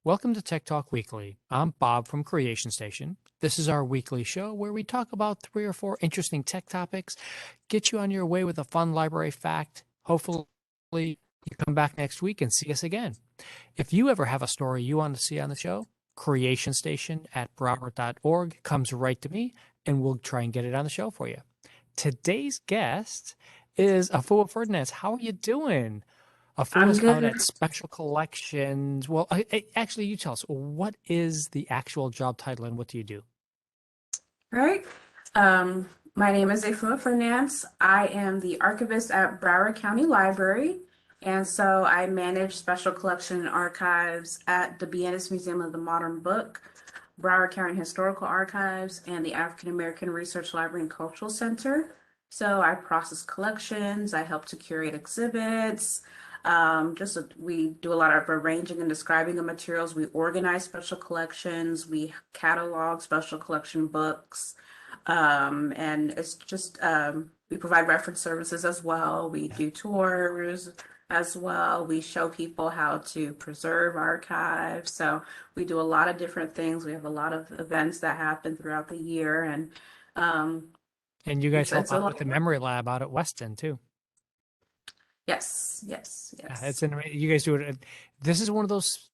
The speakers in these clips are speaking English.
Welcome to Tech Talk Weekly. I'm Bob from Creation Station. This is our weekly show where we talk about 3 or 4 interesting tech topics, get you on your way with a fun library fact. Hopefully, you come back next week and see us again. If you ever have a story you want to see on the show, Creation Station at Broward.org comes right to me, and we'll try and get it on the show for you. Today's guest is Afua Fernandance. How are you doing? I'm Afua's out good. at Special Collections. Well, actually, you tell us, what is the actual job title and what do you do? All right. My name is Afua Fernandance. I am the archivist at Broward County Library. And so I manage special collection and archives at the Bienes Museum of the Modern Book, Broward County Historical Archives, and the African American Research Library and Cultural Center. So I process collections, I help to curate exhibits. We do a lot of arranging and describing of materials. We organize special collections, we catalog special collection books, and we provide reference services as well. We do tours as well. We show people how to preserve archives. So we do a lot of different things. We have a lot of events that happen throughout the year, and um, And you guys help it's a out lot with the of work. Memory Lab out at Weston too. Yes, yes, Yeah, yes. you guys do it. This is one of those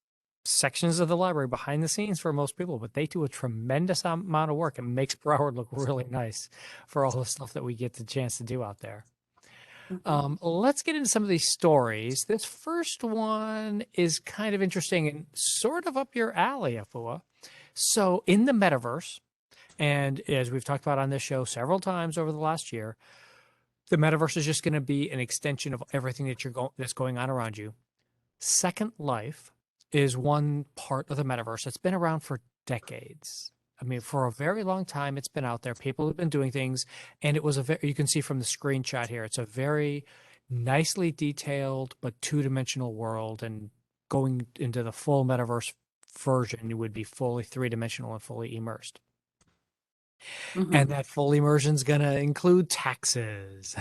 sections of the library behind the scenes for most people, but they do a tremendous amount of work. It makes Broward look really nice for all the stuff that we get the chance to do out there. Mhm. Let's get into some of these stories. This first one is kind of interesting and sort of up your alley, Afua. So, in the metaverse, and as we've talked about on this show several times over the last year, the metaverse is just going to be an extension of everything that's going on around you. Second Life is one part of the metaverse that's been around for decades. I mean, for a very long time, it's been out there. People have been doing things, and it was you can see from the screenshot here, it's a very nicely detailed but two-dimensional world. And going into the full metaverse version, you would be fully three-dimensional and fully immersed. And Mhm. that full immersion is going to include taxes.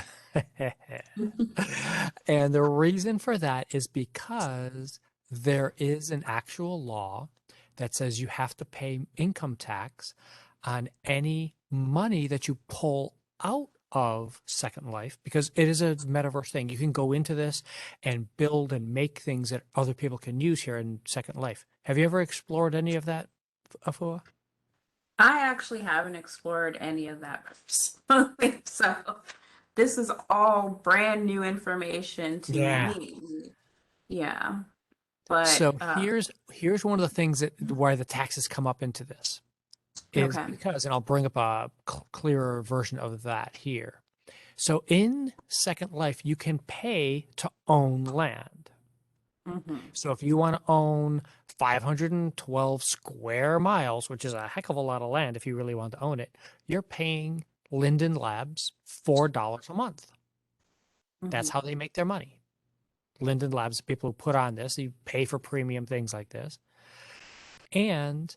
And the reason for that is because there is an actual law that says you have to pay income tax on any money that you pull out of Second Life because it is a metaverse thing. You can go into this and build and make things that other people can use here in Second Life. Have you ever explored any of that, Afua? I actually haven't explored any of that personally, so this is all brand new information to Yeah. me. Yeah, but So here's one of the things that why the taxes come up into this is okay. because, and I'll bring up a clearer version of that here. So in Second Life, you can pay to own land. Hmm. So if you want to own 512 square miles, which is a heck of a lot of land if you really want to own it, you're paying Linden Labs $4 a month. That's Hmm. how they make their money. Linden Labs, the people who put on this, you pay for premium things like this. And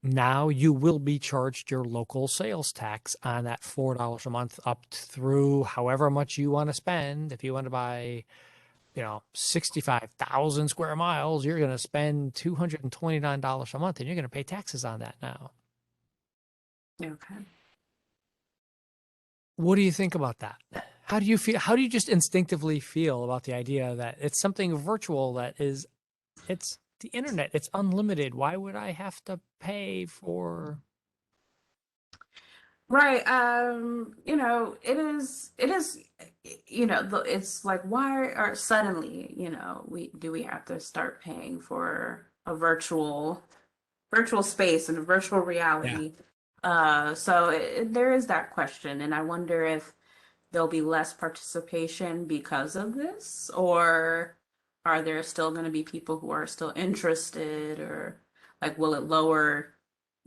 now you will be charged your local sales tax on that $4 a month up through however much you want to spend. If you want to buy, 65,000 square miles, you're going to spend $229 a month and you're going to pay taxes on that now. Okay. What do you think about that? How do you feel? How do you just instinctively feel about the idea that it's something virtual it's the internet, it's unlimited. Why would I have to pay for? Right. It's like why are suddenly, we have to start paying for a virtual space and a virtual Yeah. reality. There is that question, and I wonder if there'll be less participation because of this, or are there still going to be people who are still interested, or like will it lower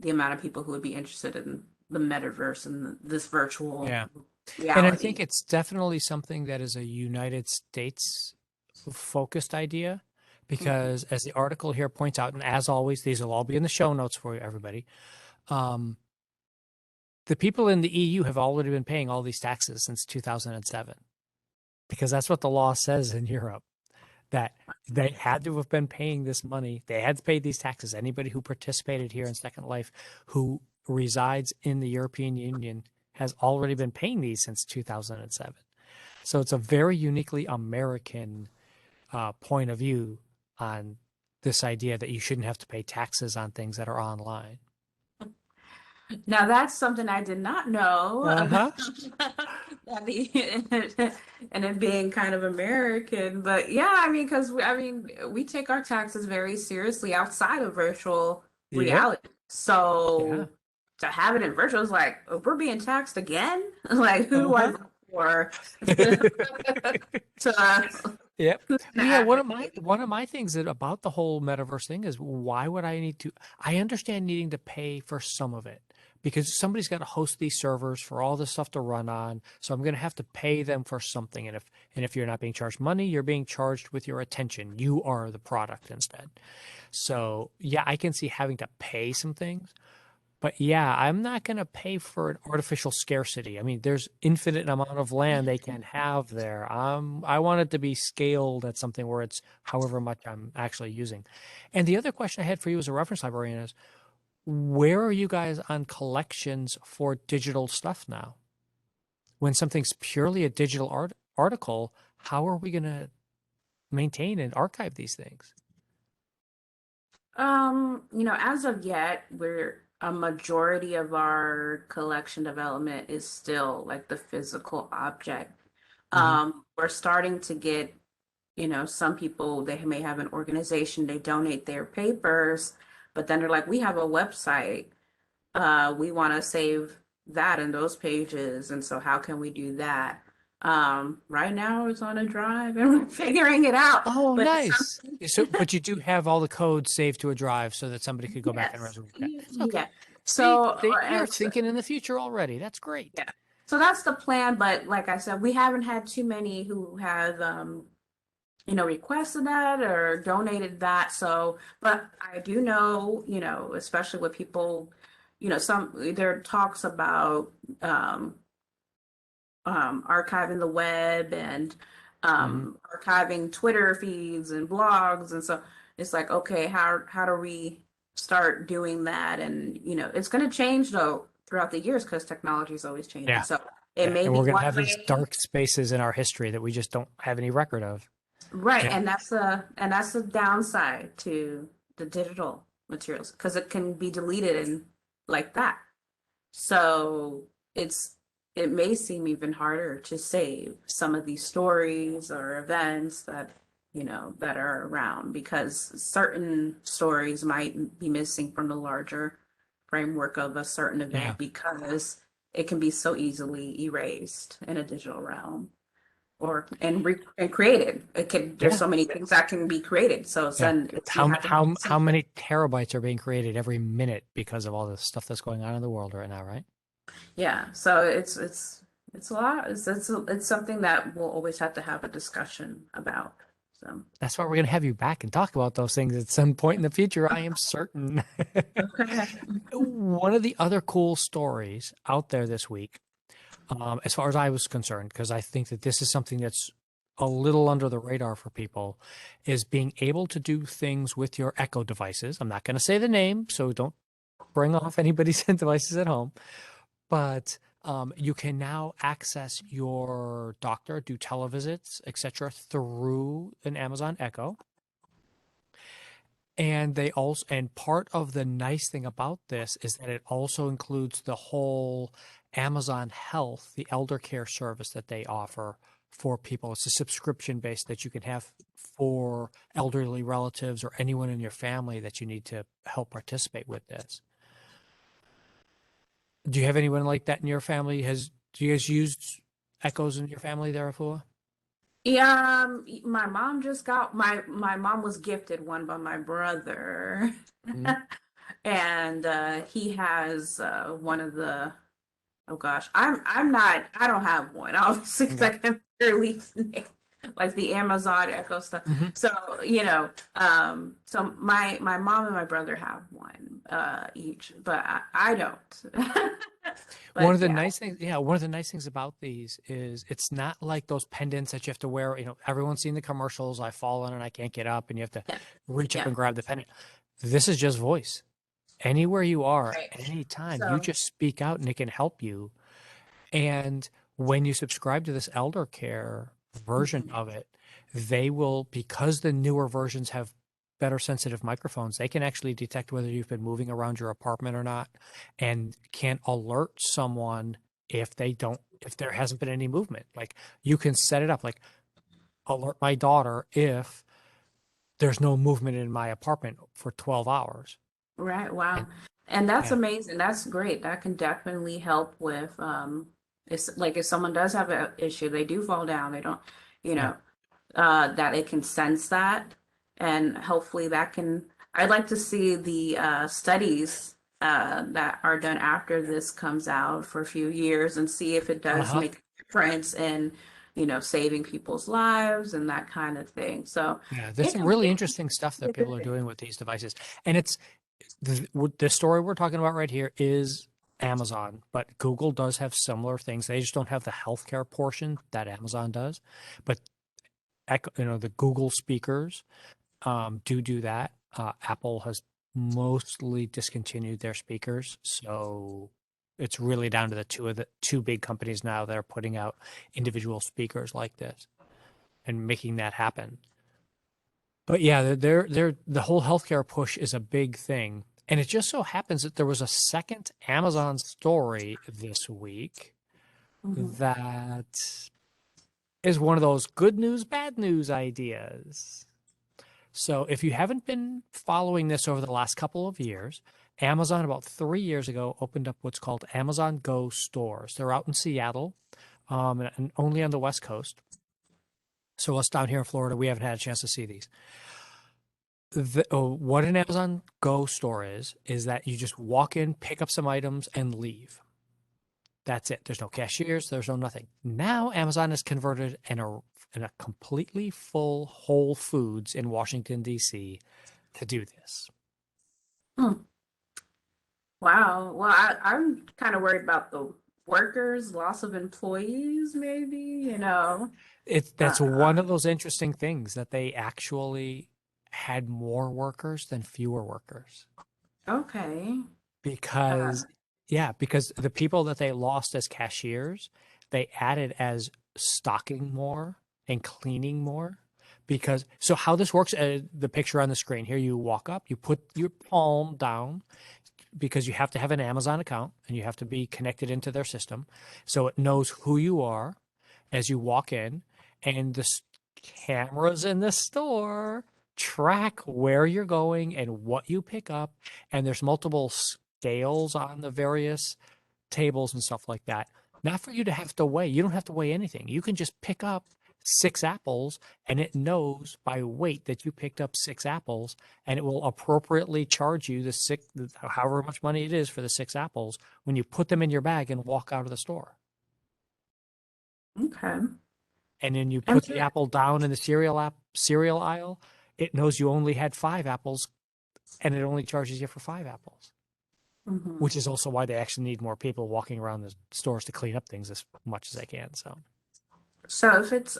the amount of people who would be interested in the metaverse and this virtual Yeah. And I think reality? it's definitely something that is a United States focused idea Mhm. because, as the article here points out, and as always, these will all be in the show notes for you, everybody. Um, the people in the EU have already been paying all these taxes since 2007 because that's what the law says in Europe. that they had to have been paying this money. They had to pay these taxes. Anybody who participated here in Second Life who resides in the European Union has already been paying these since 2007. So it's a very uniquely American point of view on this idea that you shouldn't have to pay taxes on things that are online. Now that's something I did not know about Uh-huh. that and it being kind of American. But yeah, I mean, because we take our taxes very seriously outside of virtual Yep. reality. Yeah. So to have it in virtual is like, oh, we're being taxed again? Like, who do I Uh-huh. vote for to Yep. Well, yeah, advocate? one of my things about the whole metaverse thing is why would I need to I understand needing to pay for some of it because somebody's got to host these servers for all this stuff to run on. So I'm going to have to pay them for something. And if you're not being charged money, you're being charged with your attention. You are the product instead. So, yeah, I can see having to pay some things. But yeah, I'm not going to pay for an artificial scarcity. I mean, there's infinite amount of land they can have there. I want it to be scaled at something where it's however much I'm actually using. And the other question I had for you as a reference librarian is, where are you guys on collections for digital stuff now? When something's purely a digital article, how are we going to maintain and archive these things? As of yet, we're a majority of our collection development is still like the physical object. Hmm. We're starting to get, some people, they may have an organization, they donate their papers, but then they're like, we have a website. We want to save that and those pages. And so how can we do that? Right now it's on a drive and we're figuring it out. Oh, But it's nice. something, So, but you do have all the code saved to a drive so that somebody could go back and yes. resurrect that. That's okay. Yeah. See, So, you're and so, thinking in the future already. That's great. yeah. So that's the plan. But like I said, we haven't had too many who have, requested that or donated that. So, but I do know, especially with people, there are talks about, um, archiving the web and Hmm. archiving Twitter feeds and blogs. And so it's like, okay, how do we start doing that? And it's going to change though throughout the years because technology is always changing. Yeah. So it Yeah. may And be we're going to one have these way, dark spaces in our history that we just don't have any record of. right? Yeah. And that's the downside to the digital materials because it can be deleted and like that. So it's it may seem even harder to save some of these stories or events that are around because certain stories might be missing from the larger framework of a certain Yeah. event because it can be so easily erased in a digital realm or and created. There's Yeah. so many things that can be created. So Yeah. then you have to have How something. many terabytes are being created every minute because of all the stuff that's going on in the world right now, right? Yeah, so it's a lot. It's something that we'll always have to have a discussion about. So That's why we're going to have you back and talk about those things at some point in the future, I am certain. okay. One of the other cool stories out there this week, as far as I was concerned, because I think that this is something that's a little under the radar for people, is being able to do things with your Echo devices. I'm not going to say the name, so don't bring off anybody's devices at home, but you can now access your doctor, do televisits, etc., through an Amazon Echo. And they also, and part of the nice thing about this is that it also includes the whole Amazon Health, the elder care service that they offer for people. It's a subscription base that you can have for elderly relatives or anyone in your family that you need to help participate with this. Do you have anyone like that in your family? Do you guys used Echoes in your family there, Afua? Yeah, my mom just got my mom was gifted one by my brother. Mhm. And he has one of the oh gosh, I don't have one obviously because Okay. I can barely like the Amazon Echo stuff. Hmm. So so my mom and my brother have one each, but I don't. One of But the yeah, nice things, yeah, one of the nice things about these is it's not like those pendants that you have to wear. Everyone's seen the commercials. I've fallen and I can't get up, and you have to yeah, reach up yeah. and grab the pendant. This is just voice. Anywhere you are, Right. at any time, you So, just speak out and it can help you. And when you subscribe to this elder care version mhm, of it, they will, because the newer versions have better sensitive microphones, they can actually detect whether you've been moving around your apartment or not and can alert someone if there hasn't been any movement. Like you can set it up, like alert my daughter if there's no movement in my apartment for 12 hours. right. Wow. And And that's yeah, amazing. That's great. That can definitely help with it's like if someone does have an issue, they do fall down, they don't, you yeah. know, that it can sense that, and hopefully that can. I'd like to see the studies that are done after this comes out for a few years and see if it does Uh-huh. make a difference in, saving people's lives and that kind of thing. So Yeah, there's it some can really be interesting stuff a that people good are thing. doing with these devices. And the story we're talking about right here is Amazon, but Google does have similar things. They just don't have the healthcare portion that Amazon does. But the Google speakers do that. Apple has mostly discontinued their speakers, so it's really down to the two big companies now that are putting out individual speakers like this and making that happen. But yeah, the whole healthcare push is a big thing. And it just so happens that there was a second Amazon story this week Hmm. that is one of those good news, bad news ideas. So if you haven't been following this over the last couple of years, Amazon about 3 years ago opened up what's called Amazon Go stores. They're out in Seattle, and only on the West Coast. So us down here in Florida, we haven't had a chance to see these. What an Amazon Go store is that you just walk in, pick up some items, and leave. That's it. There's no cashiers. There's no nothing. Now Amazon is converted in a completely full Whole Foods in Washington D.C. to do this. Hmm. Wow. Well, I'm kind of worried about the workers, loss of employees, maybe, That's Uh, one of those interesting things that they actually had more workers than fewer workers. okay. Uh, Because, yeah, because the people that they lost as cashiers, they added as stocking more and cleaning more. So how this works, the picture on the screen here, you walk up, you put your palm down because you have to have an Amazon account and you have to be connected into their system. So it knows who you are as you walk in, and cameras in the store track where you're going and what you pick up. And there's multiple scales on the various tables and stuff like that. Not for you to have to weigh. You don't have to weigh anything. You can just pick up 6 apples and it knows by weight that you picked up 6 apples, and it will appropriately charge you however much money it is for the 6 apples when you put them in your bag and walk out of the store. okay. And then you And put the apple down in the cereal aisle, it knows you only had 5 apples and it only charges you for 5 apples. mhm. Which is also why they actually need more people walking around the stores to clean up things as much as they can. So So if it's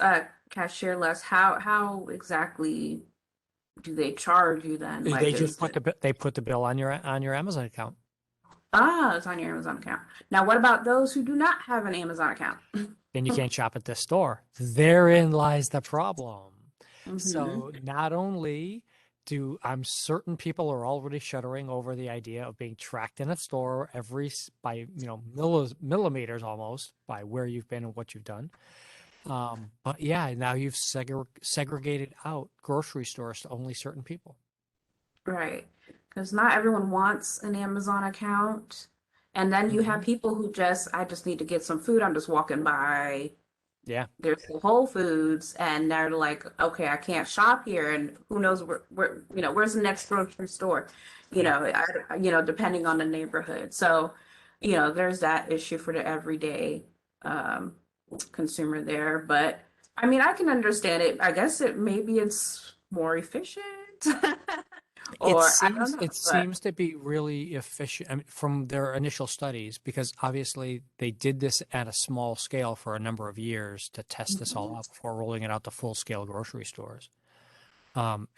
cashierless, how exactly do they charge you then? they Like, just is it they put the bill on your Amazon account. it's on your Amazon account? Now, what about those who do not have an Amazon account? Then you can't shop at this store. Therein lies the problem. Hmm. So not only do I'm certain people are already shuddering over the idea of being tracked in a store by millimeters almost by where you've been and what you've done. But yeah, now you've segregated out grocery stores to only certain people. Right. Because not everyone wants an Amazon account. And then you have Hmm. people who I just need to get some food. I'm just walking by. Yeah, There's the Whole Foods, and they're like, okay, I can't shop here, and who knows where's the next grocery store, yeah. depending on the neighborhood. So, there's that issue for the everyday um, consumer there. But I mean, I can understand it. I guess maybe it's more efficient, It or I don't seems know, it but seems to be really efficient, I mean, from their initial studies, because obviously they did this at a small scale for a number of years to test this all mhm, out before rolling it out to full scale grocery stores.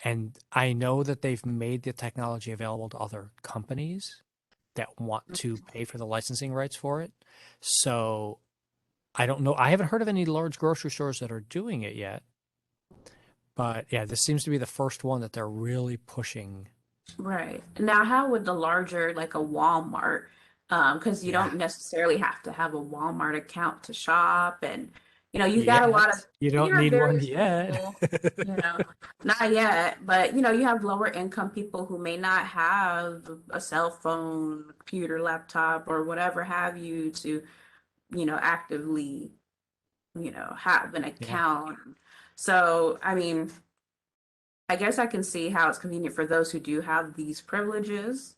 And I know that they've made the technology available to other companies that want to pay for the licensing rights for it. So I don't know. I haven't heard of any large grocery stores that are doing it yet. But yeah, this seems to be the first one that they're really pushing. right. Now, how would the larger, like a Walmart, because you Yeah. don't necessarily have to have a Walmart account to shop, and you got a lot of, Yet. You don't you have need one various yet. people, you know, not yet, but you have lower income people who may not have a cell phone, computer, laptop, or whatever have you to, actively, have an Yeah. account. So, I mean, I guess I can see how it's convenient for those who do have these privileges.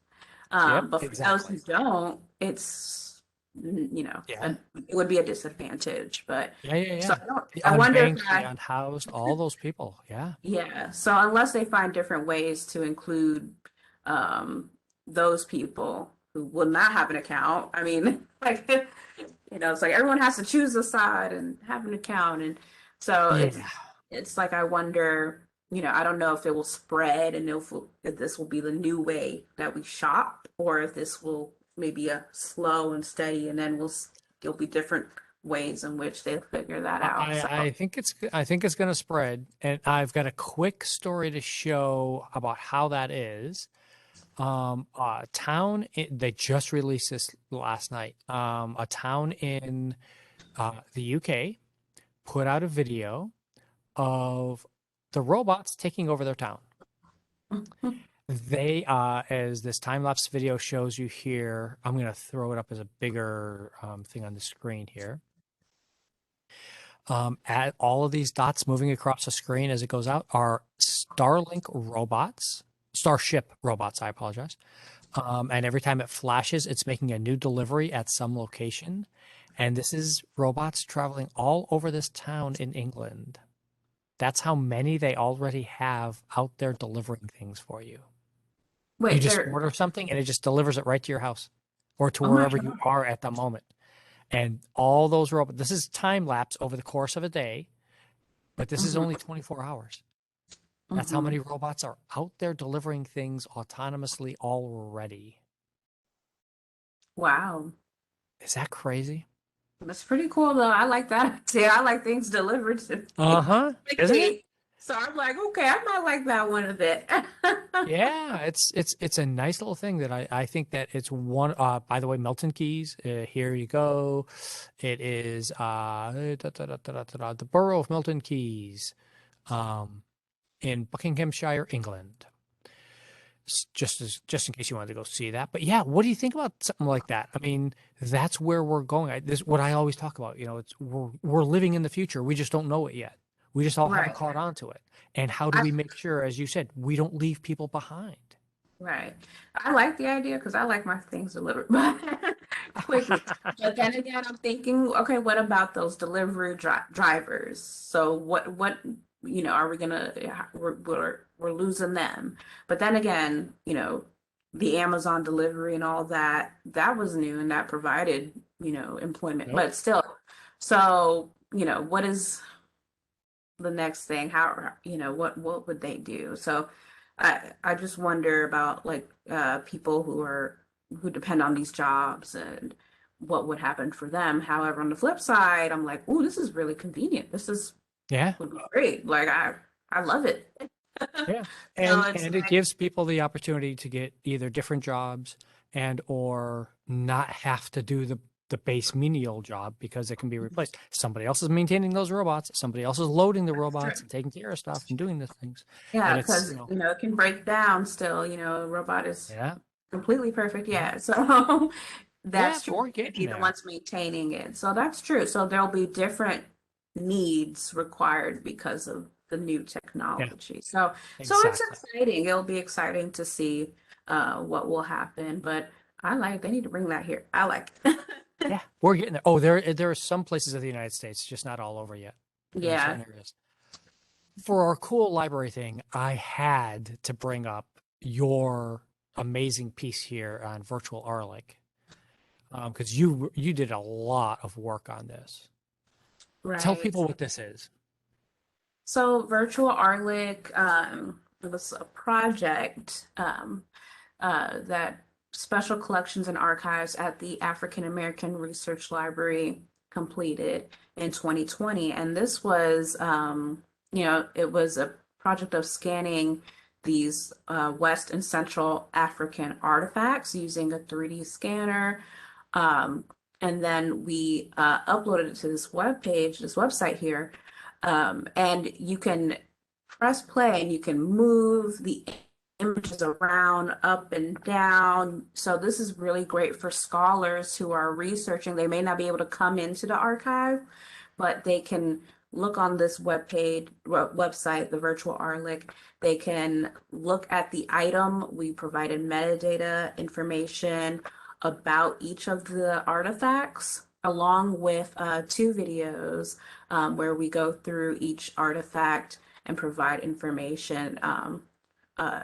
Yep. But for those who Exactly. don't, it's, Yeah. it would be a disadvantage. But Yeah. Yeah. so Yeah. I don't, The I wonder if unbanked, the unhoused, all those people. Yeah. yeah. So unless they find different ways to include um, those people who will not have an account, I mean, like, it's like everyone has to choose a side and have an account. And so Yeah. it's like I wonder, I don't know if it will spread and if this will be the new way that we shop, or if this will maybe a slow and steady, and then there'll be different ways in which they'll figure that out. So, I think it's going to spread, and I've got a quick story to show about how that is. They just released this last night. A town in the UK put out a video of the robots taking over their town. They, as this time lapse video shows you here, I'm going to throw it up as a bigger thing on the screen here. At all of these dots moving across the screen as it goes out are Starship robots, I apologize. And every time it flashes, it's making a new delivery at some location. And this is robots traveling all over this town in England. That's how many they already have out there delivering things for you. You wait, just there. order something and it just delivers it right to your house or to Oh my wherever you God. are at the moment. And all those robots, this is time lapse over the course of a day, but this is only Hmm. 24 hours. That's how Hmm. many robots are out there delivering things autonomously already. Wow. Is that crazy? That's pretty cool though. I like that. See, I like things delivered to me Uh-huh. Isn't it? quickly. So I'm like, okay, I might like that one a bit. Yeah, it's a nice little thing that I think that it's one by the way, Milton Keys, here you go. It is the borough of Milton Keys, um, in Buckinghamshire, England. Just in case you wanted to go see that. But yeah, what do you think about something like that? I mean, that's where we're going. This is what I always talk about. It's we're living in the future. We just don't know it yet. We just all haven't Right. caught on to it. And how do I we make sure, as you said, we don't leave people behind? right. I like the idea because I like my things delivered but quickly. But then again, I'm thinking, okay, what about those delivery drivers? So what are we gonna we're losing them. But then again, the Amazon delivery and all that, that was new and that provided, employment. Nope. But still, so, what is the next thing? How, what would they do? So I just wonder about like people who depend on these jobs and what would happen for them. However, on the flip side, I'm like, oh, this is really convenient. This is Yeah. would be great. Like I love it. Yeah. So And it's and it like, gives people the opportunity to get either different jobs and or not have to do the base menial job because it can be replaced. Somebody else is maintaining those robots. Somebody else is loading the that's true. robots and taking care of stuff and doing the things. Yeah, And it's, because it can break down still, a robot is yeah. completely perfect. Yeah. Yeah. So Yeah, that's true. we're They could getting be the there. ones maintaining it. So that's true. So there'll be different needs required because of the new Yeah, technology. So it's exactly. exciting. It'll be exciting to see what will happen. But they need to bring that here. I like it. Yeah, we're getting there. Oh, there are some places of the United States, just not all over yet in Yeah. certain areas. For our cool library thing, I had to bring up your amazing piece here on virtual RLink, because you did a lot of work on this. Tell Right. people what this is. So Virtual Arlic, it was a project that Special Collections and Archives at the African American Research Library completed in 2020. And this was, it was a project of scanning these West and Central African artifacts using a 3D scanner. Um, and then we uploaded it to this web page, this website here. And you can press play and you can move the images around, up and down. So this is really great for scholars who are researching. They may not be able to come into the archive, but they can look on this website, the Virtual ARLIC. They can look at the item. We provided metadata information about each of the artifacts, along with two videos where we go through each artifact and provide information uh,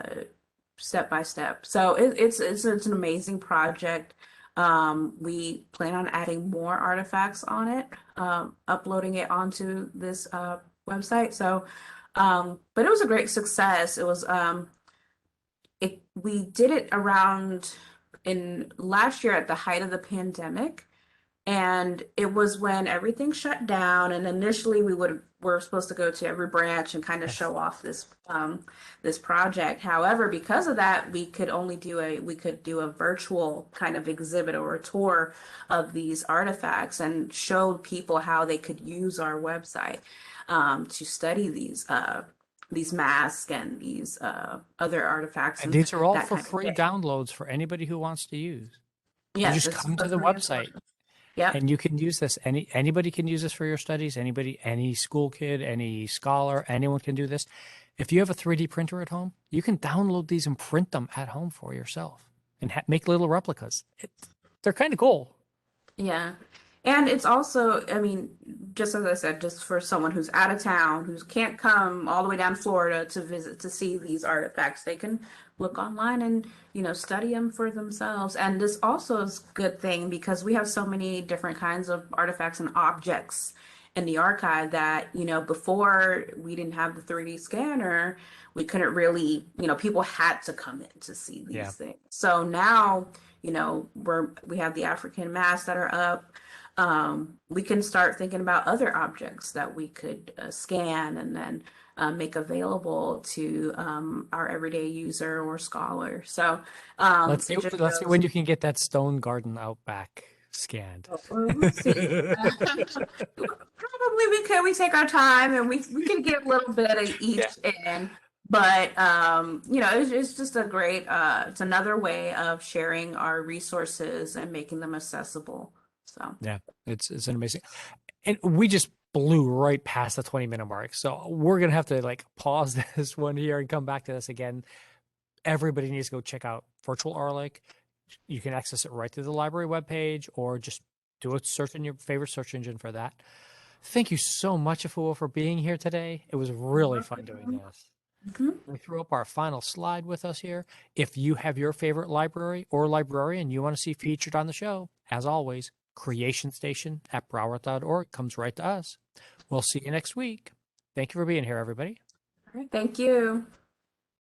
step by step. So it's an amazing project. We plan on adding more artifacts on it, uploading it onto this website. So, but it was a great success. It was we did it around in last year at the height of the pandemic. And it was when everything shut down, and initially were supposed to go to every branch and kind of Yes. show off this project. However, because of that, we could do a virtual kind of exhibit or a tour of these artifacts and show people how they could use our website to study these masks and these other artifacts And and these are all that for kind of free thing. downloads for anybody who wants to use. You Yes, just it's come for to the free website instruction. Yep. and you can use this. Anybody can use this for your studies. Anybody, any school kid, any scholar, anyone can do this. If you have a 3D printer at home, you can download these and print them at home for yourself and make little replicas. They're kind of cool. Yeah. And it's also, I mean, just as I said, just for someone who's out of town, who can't come all the way down to Florida to visit to see these artifacts, they can look online and, study them for themselves. And this also is a good thing because we have so many different kinds of artifacts and objects in the archive that, before we didn't have the 3D scanner, we couldn't really, people had to come in to see Yeah. these things. So now, we have the African masks that are up. We can start thinking about other objects that we could scan and then make available to our everyday user or scholar. So Let's see. it just Let's see shows. when you can get that stone garden out back scanned. Well, we'll see. Probably we take our time and we can get a little bit of Yeah. each in. But it's just a great it's another way of sharing our resources and making them accessible. So Yeah. It's an amazing. And we just blew right past the 20-minute mark. So we're gonna have to like pause this one here and come back to this again. Everybody needs to go check out Virtual RLake. You can access it right through the library webpage or just do a search in your favorite search engine for that. Thank you so much, Afua, for being here today. It was really fun doing this. mhm. We threw up our final slide with us here. If you have your favorite library or librarian you want to see featured on the show, as always, creationstation@broward.org comes right to us. We'll see you next week. Thank you for being here, everybody. All right, thank you.